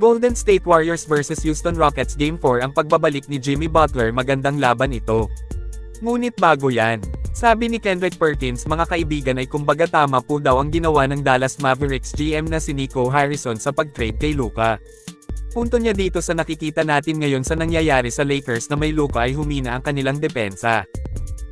Golden State Warriors vs Houston Rockets Game 4 ang pagbabalik ni Jimmy Butler, magandang laban ito. Ngunit bago yan, sabi ni Kendrick Perkins, mga kaibigan, ay kumbaga tama po daw ang ginawa ng Dallas Mavericks GM na si Nico Harrison sa pag-trade kay Luka. Punto niya dito sa nakikita natin ngayon sa nangyayari sa Lakers na may Luka ay humina ang kanilang depensa.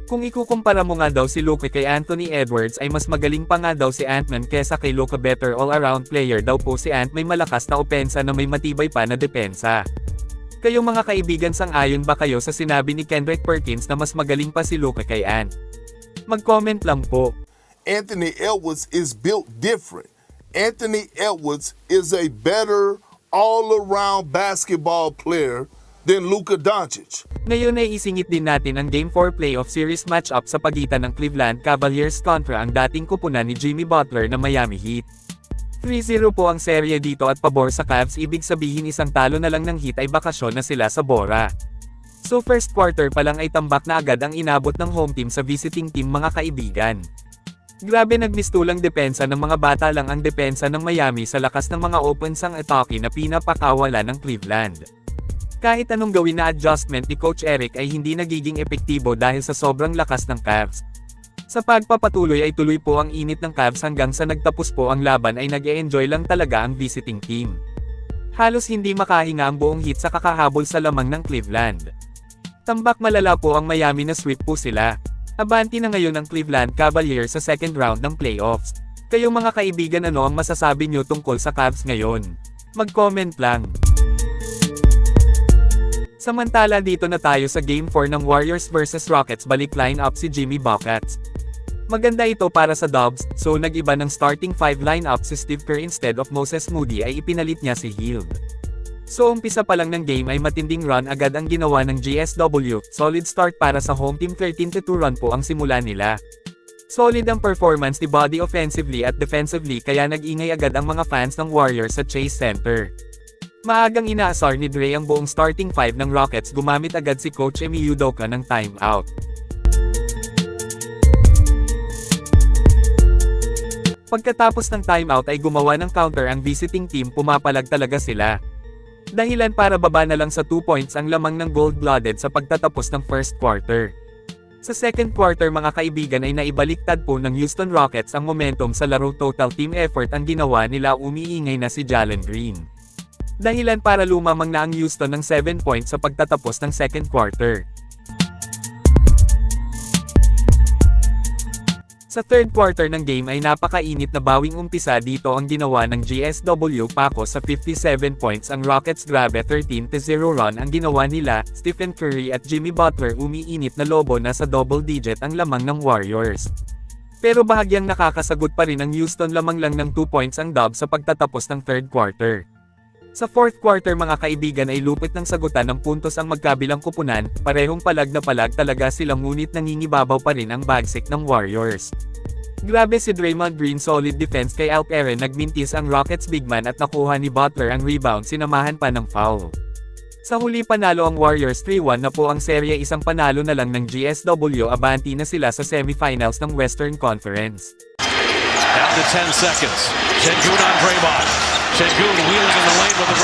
Kung ikukumpara mo nga daw si Luka kay Anthony Edwards ay mas magaling pa nga daw si Ant-Man kesa kay Luka. Better all-around player daw po si Ant, may malakas na opensa na may matibay pa na depensa. Kayong mga kaibigan, sang-ayon ba kayo sa sinabi ni Kendrick Perkins na mas magaling pa si Luka kay Ant? Mag-comment lang po. Anthony Edwards is built different. Anthony Edwards is a better all-around basketball player than Luka Doncic. Ngayon ay isingit din natin ang Game 4 playoff series matchup sa pagitan ng Cleveland Cavaliers kontra ang dating kupunan ni Jimmy Butler na Miami Heat. 3-0 po ang serye dito at pabor sa Cavs, ibig sabihin isang talo na lang ng Heat ay bakasyon na sila sa Bora. So first quarter pa lang ay tambak na agad ang inabot ng home team sa visiting team, mga kaibigan. Grabe, nagmistulang depensa ng mga bata lang ang depensa ng Miami sa lakas ng mga opens ang atake na pinapakawala ng Cleveland. Kahit anong gawin na adjustment ni Coach Eric ay hindi nagiging epektibo dahil sa sobrang lakas ng Cavs. Sa pagpapatuloy ay tuloy po ang init ng Cavs hanggang sa nagtapos po ang laban ay nag-e-enjoy lang talaga ang visiting team. Halos hindi makahinga ang buong Heat sa kakahabol sa lamang ng Cleveland. Tambak malala po ang Miami na sweep po sila. Abanti na ngayon ang Cleveland Cavaliers sa second round ng playoffs. Kayong mga kaibigan, ano ang masasabi nyo tungkol sa Cavs ngayon? Mag-comment lang. Samantala dito na tayo sa Game 4 ng Warriors vs Rockets, balik line-up si Jimmy Buckets. Maganda ito para sa Dubs, so nag-iba ng starting 5 line-up si Steve Kerr, instead of Moses Moody ay ipinalit niya si Hield. So umpisa pa lang ng game ay matinding run agad ang ginawa ng GSW, solid start para sa home team, 13-2 run po ang simula nila. Solid ang performance ni Buddy offensively at defensively kaya nag-ingay agad ang mga fans ng Warriors sa Chase Center. Maagang inaasar ni Dre ang buong starting 5 ng Rockets, gumamit agad si Coach Ime Udoka ng timeout. Pagkatapos ng timeout ay gumawa ng counter ang visiting team, pumapalag talaga sila. Dahilan para baba na lang sa 2 points ang lamang ng gold-blooded sa pagtatapos ng first quarter. Sa second quarter, mga kaibigan, ay naibaliktad po ng Houston Rockets ang momentum sa laro, total team effort ang ginawa nila, umiingay na si Jalen Green. Dahilan para lumamang na ang Houston ng 7 points sa pagtatapos ng second quarter. Sa third quarter ng game ay napakainit na bawing umpisa dito ang ginawa ng GSW, pako sa 57 points ang Rockets. Grabe, 13-0 run ang ginawa nila. Stephen Curry at Jimmy Butler, umiinit na lobo, na sa double digit ang lamang ng Warriors. Pero bahagyang nakakasagot pa rin ang Houston, lamang lang ng 2 points ang Dubs sa pagtatapos ng third quarter. Sa fourth quarter, mga kaibigan, ay lupit ng sagutan ng puntos ang magkabilang kupunan, parehong palag na palag talaga sila, ngunit nangingibabaw pa rin ang bagsik ng Warriors. Grabe si Draymond Green, solid defense kay Alperen, nagmintis ang Rockets bigman at nakuha ni Butler ang rebound, sinamahan pa ng foul. Sa huli panalo ang Warriors, 3-1 na po ang serye, isang panalo na lang ng GSW, abanti na sila sa semifinals ng Western Conference. Down to 10 seconds. Sengun on Draymond. Sengun wheeling in the lane with a